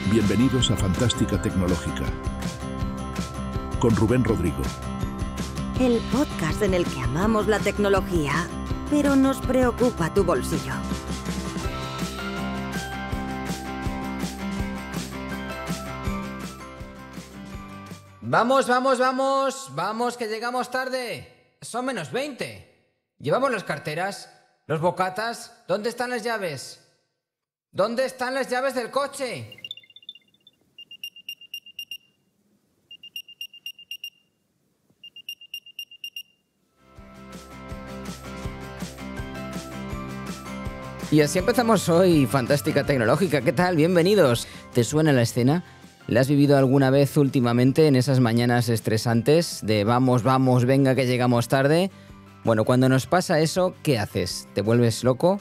Bienvenidos a Fantástica Tecnológica, con Rubén Rodrigo. El podcast en el que amamos la tecnología, pero nos preocupa tu bolsillo. ¡Vamos, vamos, vamos! ¡Vamos, que llegamos tarde! Son menos 20. ¿Llevamos las carteras? ¿Los bocatas? ¿Dónde están las llaves? ¿Dónde están las llaves del coche? Y así empezamos hoy, Fantástica Tecnológica. ¿Qué tal? Bienvenidos. ¿Te suena la escena? ¿La has vivido alguna vez últimamente en esas mañanas estresantes de vamos, vamos, venga que llegamos tarde? Bueno, cuando nos pasa eso, ¿qué haces? ¿Te vuelves loco?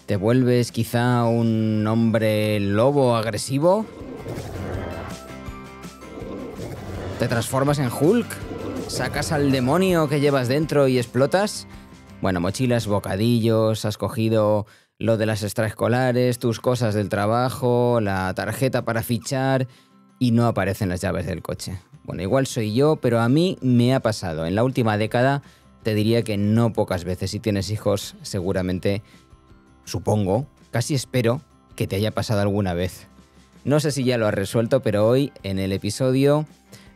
¿Te vuelves quizá un hombre lobo agresivo? ¿Te transformas en Hulk? ¿Sacas al demonio que llevas dentro y explotas? Bueno, mochilas, bocadillos, has cogido lo de las extraescolares, tus cosas del trabajo, la tarjeta para fichar y no aparecen las llaves del coche. Bueno, igual soy yo, pero a mí me ha pasado. En la última década te diría que no pocas veces. Si tienes hijos, seguramente, supongo, casi espero que te haya pasado alguna vez. No sé si ya lo has resuelto, pero hoy en el episodio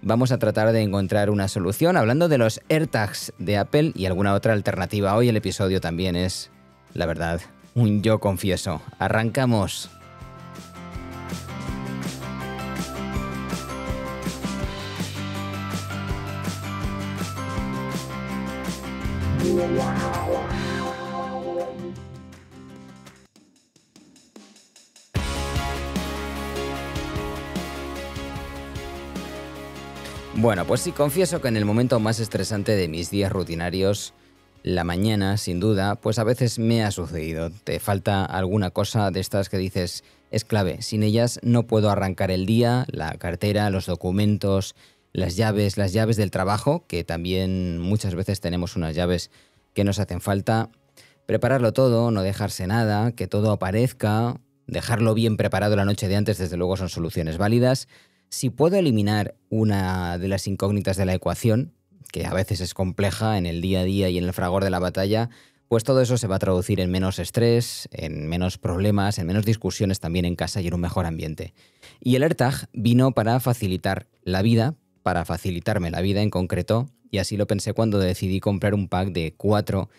vamos a tratar de encontrar una solución hablando de los AirTags de Apple y alguna otra alternativa. Hoy el episodio también es, la verdad, un yo confieso. ¡Arrancamos! Bueno, pues sí, confieso que en el momento más estresante de mis días rutinarios, la mañana, sin duda, pues a veces me ha sucedido. Te falta alguna cosa de estas que dices, es clave. Sin ellas no puedo arrancar el día, la cartera, los documentos, las llaves del trabajo, que también muchas veces tenemos unas llaves que nos hacen falta. Prepararlo todo, no dejarse nada, que todo aparezca, dejarlo bien preparado la noche de antes, desde luego son soluciones válidas. Si puedo eliminar una de las incógnitas de la ecuación, que a veces es compleja en el día a día y en el fragor de la batalla, pues todo eso se va a traducir en menos estrés, en menos problemas, en menos discusiones también en casa y en un mejor ambiente. Y el AirTag vino para facilitar la vida, para facilitarme la vida en concreto, y así lo pensé cuando decidí comprar un pack de 4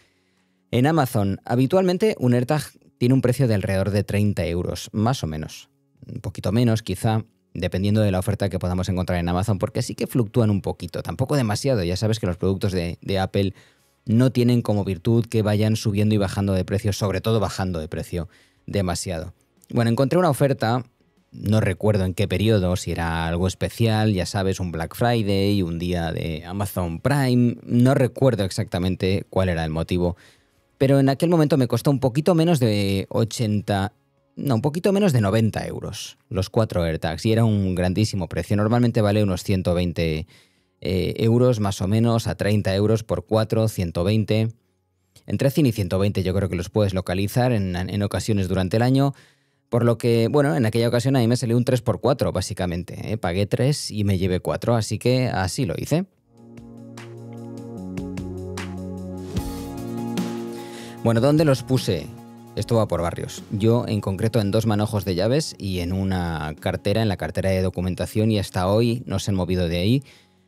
en Amazon. Habitualmente un AirTag tiene un precio de alrededor de 30 euros, más o menos. Un poquito menos quizá, dependiendo de la oferta que podamos encontrar en Amazon, porque sí que fluctúan un poquito, tampoco demasiado. Ya sabes que los productos de Apple no tienen como virtud que vayan subiendo y bajando de precio, sobre todo bajando de precio demasiado. Bueno, encontré una oferta, no recuerdo en qué periodo, si era algo especial, ya sabes, un Black Friday, un día de Amazon Prime, no recuerdo exactamente cuál era el motivo, pero en aquel momento me costó un poquito menos de 90 euros los 4 AirTags y era un grandísimo precio. Normalmente vale unos 120 euros más o menos, a 30 euros por 4, 120. Entre 100 y 120 yo creo que los puedes localizar en ocasiones durante el año, por lo que, bueno, en aquella ocasión a mí me salió un 3x4 básicamente. Pagué 3 y me llevé 4, así que así lo hice. Bueno, ¿dónde los puse? Esto va por barrios. Yo, en concreto, en 2 manojos de llaves y en una cartera, en la cartera de documentación, y hasta hoy no se han movido de ahí.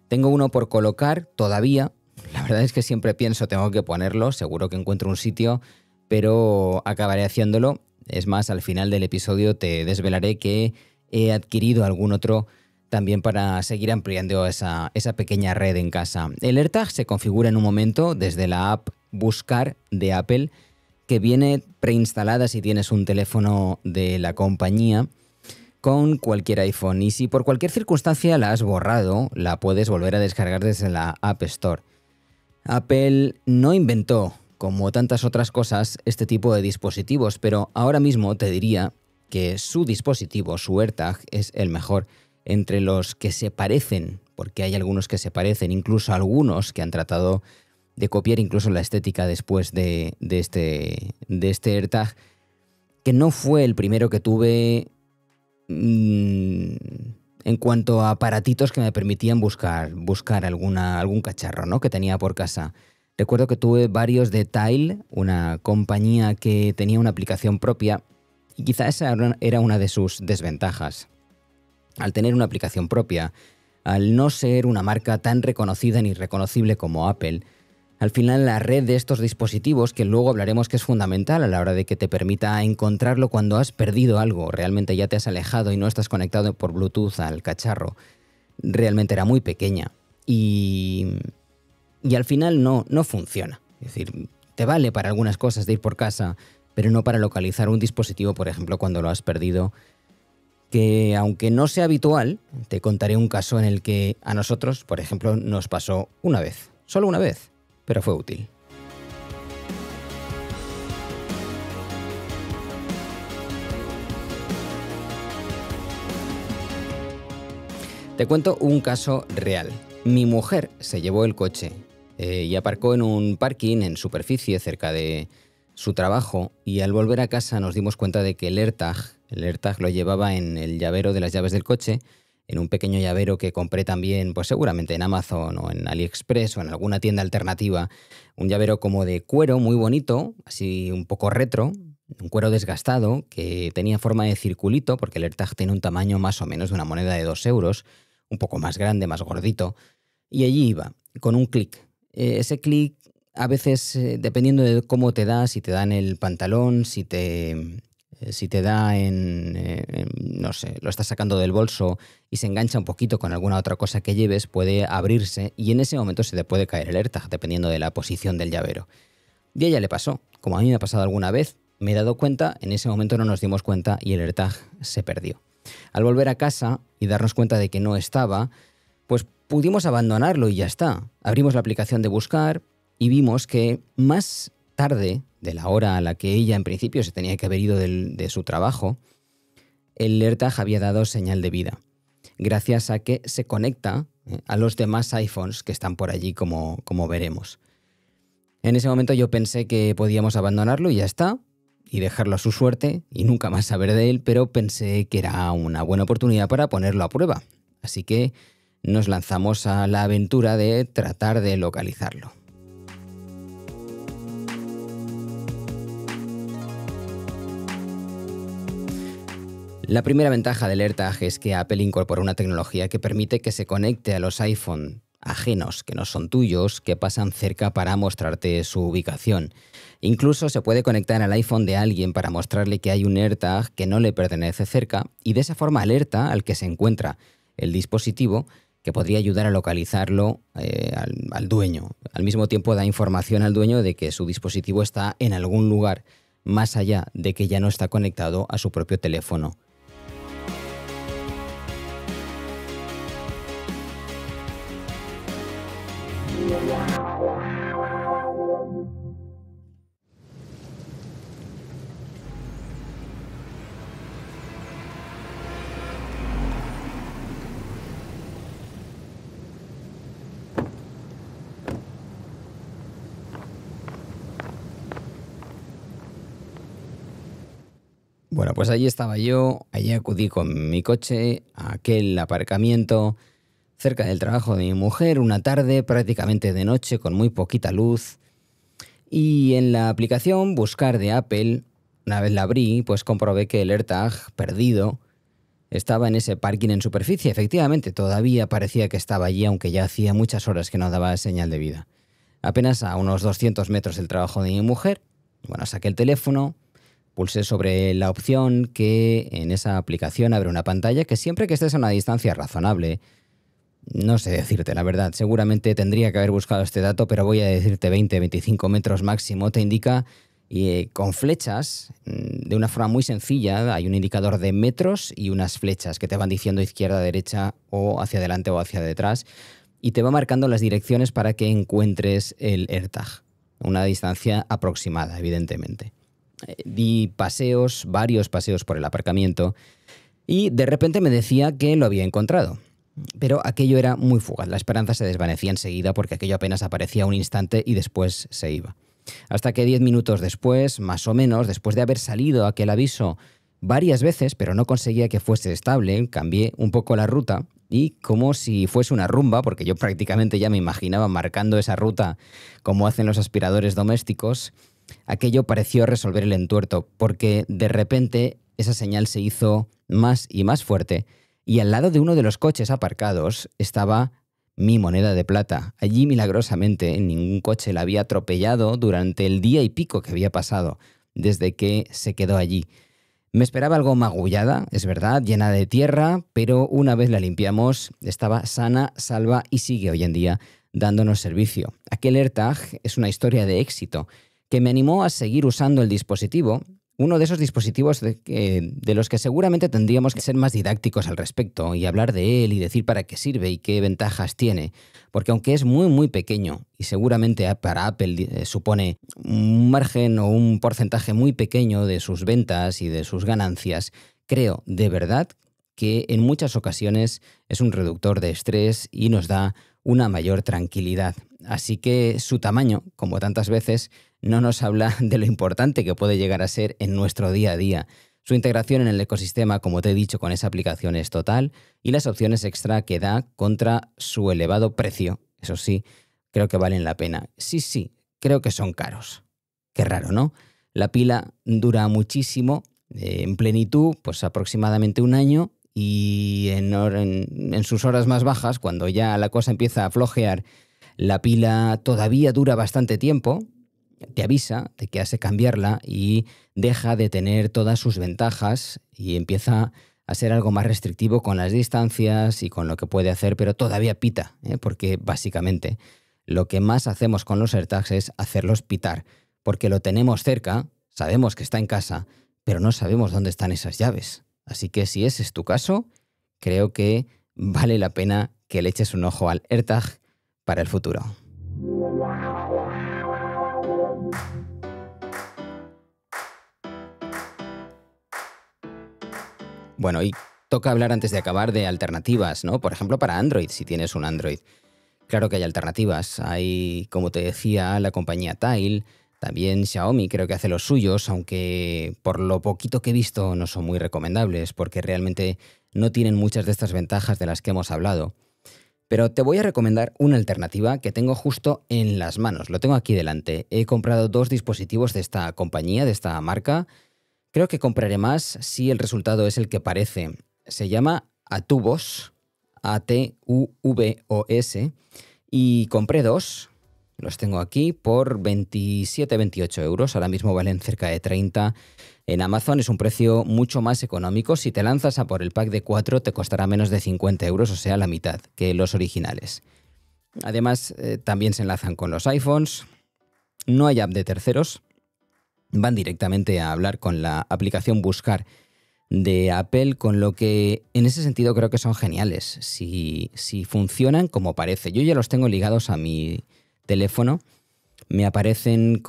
Tengo uno por colocar todavía. La verdad es que siempre pienso, tengo que ponerlo, seguro que encuentro un sitio, pero acabaré haciéndolo. Es más, al final del episodio te desvelaré que he adquirido algún otro también para seguir ampliando esa pequeña red en casa. El AirTag se configura en un momento desde la app Buscar de Apple, que viene preinstalada si tienes un teléfono de la compañía con cualquier iPhone. Y si por cualquier circunstancia la has borrado, la puedes volver a descargar desde la App Store. Apple no inventó, como tantas otras cosas, este tipo de dispositivos, pero ahora mismo te diría que su dispositivo, su AirTag, es el mejor entre los que se parecen, porque hay algunos que se parecen, incluso algunos que han tratado de copiar incluso la estética después de este AirTag, que no fue el primero que tuve en cuanto a aparatitos que me permitían buscar algún cacharro, ¿no?, que tenía por casa. Recuerdo que tuve varios de Tile, una compañía que tenía una aplicación propia, y quizá esa era una de sus desventajas. Al tener una aplicación propia, al no ser una marca tan reconocida ni reconocible como Apple, al final la red de estos dispositivos, que luego hablaremos que es fundamental a la hora de que te permita encontrarlo cuando has perdido algo, realmente ya te has alejado y no estás conectado por Bluetooth al cacharro, realmente era muy pequeña y al final no funciona. Es decir, te vale para algunas cosas de ir por casa, pero no para localizar un dispositivo, por ejemplo, cuando lo has perdido, que aunque no sea habitual, te contaré un caso en el que a nosotros, por ejemplo, nos pasó una vez, solo una vez, pero fue útil. Te cuento un caso real. Mi mujer se llevó el coche y aparcó en un parking en superficie cerca de su trabajo, y al volver a casa nos dimos cuenta de que el AirTag lo llevaba en el llavero de las llaves del coche, en un pequeño llavero que compré también, pues seguramente en Amazon o en AliExpress o en alguna tienda alternativa. Un llavero como de cuero muy bonito, así un poco retro, un cuero desgastado que tenía forma de circulito, porque el AirTag tiene un tamaño más o menos de una moneda de 2 euros, un poco más grande, más gordito, y allí iba, con un clic. Ese clic, a veces, dependiendo de cómo te da, si te da en el pantalón, si te da no sé, lo estás sacando del bolso y se engancha un poquito con alguna otra cosa que lleves, puede abrirse y en ese momento se te puede caer el AirTag, dependiendo de la posición del llavero. Y a ella le pasó, como a mí me ha pasado alguna vez, me he dado cuenta, en ese momento no nos dimos cuenta y el AirTag se perdió. Al volver a casa y darnos cuenta de que no estaba, pues pudimos abandonarlo y ya está. Abrimos la aplicación de buscar y vimos que más tarde de la hora a la que ella en principio se tenía que haber ido de su trabajo, el AirTag había dado señal de vida, gracias a que se conecta a los demás iPhones que están por allí, como veremos. En ese momento yo pensé que podíamos abandonarlo y ya está, y dejarlo a su suerte y nunca más saber de él, pero pensé que era una buena oportunidad para ponerlo a prueba. Así que nos lanzamos a la aventura de tratar de localizarlo. La primera ventaja del AirTag es que Apple incorporó una tecnología que permite que se conecte a los iPhone ajenos, que no son tuyos, que pasan cerca para mostrarte su ubicación. Incluso se puede conectar al iPhone de alguien para mostrarle que hay un AirTag que no le pertenece cerca y de esa forma alerta al que se encuentra el dispositivo, que podría ayudar a localizarlo al dueño. Al mismo tiempo da información al dueño de que su dispositivo está en algún lugar, más allá de que ya no está conectado a su propio teléfono. Bueno, pues allí estaba yo, allí acudí con mi coche a aquel aparcamiento cerca del trabajo de mi mujer, una tarde prácticamente de noche con muy poquita luz, y en la aplicación Buscar de Apple, una vez la abrí, pues comprobé que el AirTag perdido estaba en ese parking en superficie. Efectivamente, todavía parecía que estaba allí, aunque ya hacía muchas horas que no daba señal de vida. Apenas a unos 200 metros del trabajo de mi mujer, bueno, saqué el teléfono, pulsé sobre la opción que en esa aplicación abre una pantalla que siempre que estés a una distancia razonable, no sé decirte la verdad, seguramente tendría que haber buscado este dato, pero voy a decirte 20-25 metros máximo, te indica con flechas, de una forma muy sencilla, hay un indicador de metros y unas flechas que te van diciendo izquierda, derecha o hacia adelante o hacia detrás, y te va marcando las direcciones para que encuentres el AirTag, una distancia aproximada, evidentemente. Di varios paseos por el aparcamiento y de repente me decía que lo había encontrado. Pero aquello era muy fugaz, la esperanza se desvanecía enseguida porque aquello apenas aparecía un instante y después se iba. Hasta que 10 minutos después, más o menos, después de haber salido aquel aviso, varias veces, pero no conseguía que fuese estable. Cambié un poco la ruta y como si fuese una rumba, porque yo prácticamente ya me imaginaba marcando esa ruta como hacen los aspiradores domésticos, aquello pareció resolver el entuerto, porque de repente esa señal se hizo más y más fuerte y al lado de uno de los coches aparcados estaba mi moneda de plata. Allí, milagrosamente, ningún coche la había atropellado durante el día y pico que había pasado desde que se quedó allí. Me esperaba algo magullada, es verdad, llena de tierra, pero una vez la limpiamos, estaba sana, salva y sigue hoy en día dándonos servicio. Aquel AirTag es una historia de éxito que me animó a seguir usando el dispositivo, uno de esos dispositivos de los que seguramente tendríamos que ser más didácticos al respecto y hablar de él y decir para qué sirve y qué ventajas tiene. Porque aunque es muy, muy pequeño y seguramente para Apple supone un margen o un porcentaje muy pequeño de sus ventas y de sus ganancias, creo de verdad que en muchas ocasiones es un reductor de estrés y nos da una mayor tranquilidad. Así que su tamaño, como tantas veces, no nos habla de lo importante que puede llegar a ser en nuestro día a día. Su integración en el ecosistema, como te he dicho, con esa aplicación es total y las opciones extra que da contra su elevado precio. Eso sí, creo que valen la pena. Sí, creo que son caros. Qué raro, ¿no? La pila dura muchísimo, en plenitud, pues aproximadamente un año, y en sus horas más bajas, cuando ya la cosa empieza a flojear, la pila todavía dura bastante tiempo, te avisa de que has de cambiarla y deja de tener todas sus ventajas y empieza a ser algo más restrictivo con las distancias y con lo que puede hacer, pero todavía pita, porque básicamente lo que más hacemos con los AirTags es hacerlos pitar, porque lo tenemos cerca, sabemos que está en casa, pero no sabemos dónde están esas llaves. Así que si ese es tu caso, creo que vale la pena que le eches un ojo al AirTag para el futuro. Bueno, y toca hablar antes de acabar de alternativas, ¿no? Por ejemplo, para Android, si tienes un Android. Claro que hay alternativas. Hay, como te decía, la compañía Tile. También Xiaomi creo que hace los suyos, aunque por lo poquito que he visto no son muy recomendables porque realmente no tienen muchas de estas ventajas de las que hemos hablado. Pero te voy a recomendar una alternativa que tengo justo en las manos. Lo tengo aquí delante. He comprado 2 dispositivos de esta compañía, de esta marca. Creo que compraré más si el resultado es el que parece. Se llama Atuvos, A-T-U-V-O-S, y compré 2. Los tengo aquí por 27-28 euros. Ahora mismo valen cerca de 30. En Amazon es un precio mucho más económico. Si te lanzas a por el pack de 4 te costará menos de 50 euros, o sea, la mitad que los originales. Además, también se enlazan con los iPhones. No hay app de terceros. Van directamente a hablar con la aplicación Buscar de Apple, con lo que en ese sentido creo que son geniales. Si funcionan como parece. Yo ya los tengo ligados a mi teléfono, me aparecen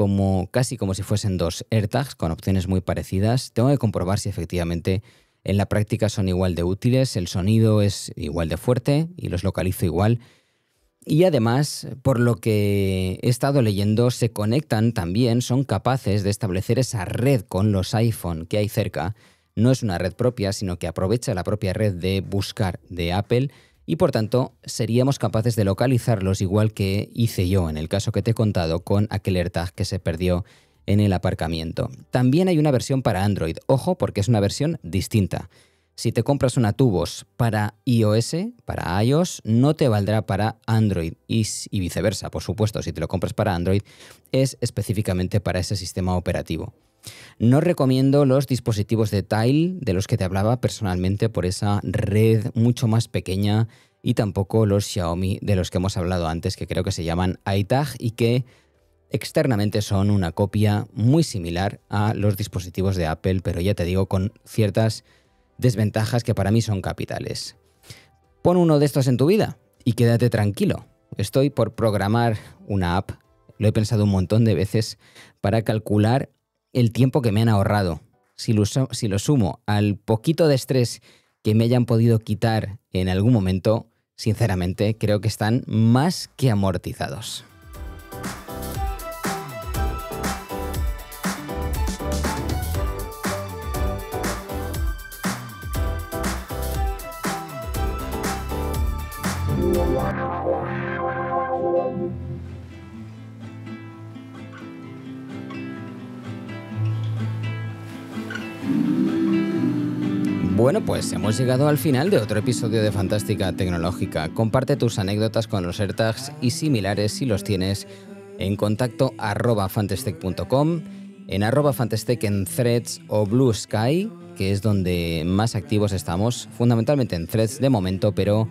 casi como si fuesen 2 AirTags con opciones muy parecidas. Tengo que comprobar si efectivamente en la práctica son igual de útiles, el sonido es igual de fuerte y los localizo igual. Y además, por lo que he estado leyendo, se conectan también, son capaces de establecer esa red con los iPhone que hay cerca. No es una red propia, sino que aprovecha la propia red de Buscar de Apple y por tanto seríamos capaces de localizarlos igual que hice yo en el caso que te he contado con aquel AirTag que se perdió en el aparcamiento. También hay una versión para Android, ojo porque es una versión distinta. Si te compras una Atuvos para iOS, para iOS, no te valdrá para Android y viceversa. Por supuesto, si te lo compras para Android, es específicamente para ese sistema operativo. No recomiendo los dispositivos de Tile, de los que te hablaba personalmente, por esa red mucho más pequeña, y tampoco los Xiaomi, de los que hemos hablado antes, que creo que se llaman iTag y que externamente son una copia muy similar a los dispositivos de Apple, pero ya te digo, con ciertas desventajas que para mí son capitales. Pon uno de estos en tu vida y quédate tranquilo. Estoy por programar una app, lo he pensado un montón de veces, para calcular el tiempo que me han ahorrado. Si lo sumo al poquito de estrés que me hayan podido quitar en algún momento, sinceramente creo que están más que amortizados. Bueno, pues hemos llegado al final de otro episodio de Fantástica Tecnológica. Comparte tus anécdotas con los AirTags y similares si los tienes en contacto @fantastec.com, en @fantastec en Threads o Blue Sky, que es donde más activos estamos, fundamentalmente en Threads de momento, pero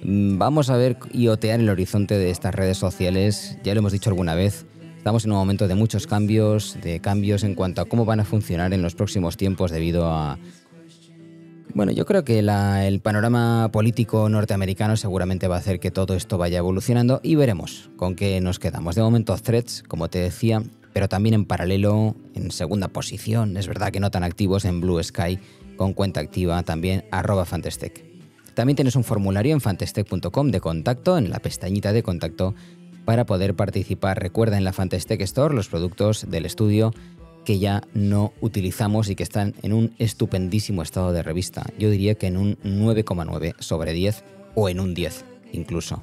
vamos a ver y otear el horizonte de estas redes sociales. Ya lo hemos dicho alguna vez, estamos en un momento de muchos cambios en cuanto a cómo van a funcionar en los próximos tiempos debido a... Bueno, yo creo que el panorama político norteamericano seguramente va a hacer que todo esto vaya evolucionando y veremos con qué nos quedamos. De momento Threads, como te decía, pero también en paralelo, en segunda posición, es verdad que no tan activos, en Blue Sky, con cuenta activa también @fantastec. También tienes un formulario en fantastec.com de contacto, en la pestañita de contacto, para poder participar. Recuerda, en la Fantastec Store los productos del estudio que ya no utilizamos y que están en un estupendísimo estado de revista. Yo diría que en un 9,9 sobre 10 o en un 10 incluso.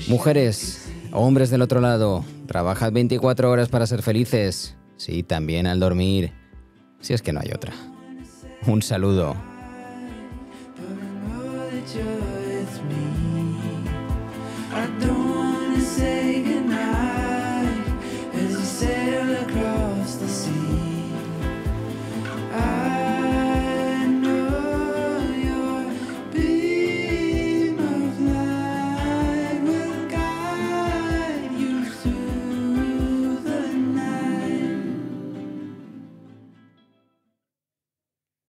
Mujeres, hombres del otro lado, trabajad 24 horas para ser felices. Sí, también al dormir, si es que no hay otra. Un saludo. Say goodnight.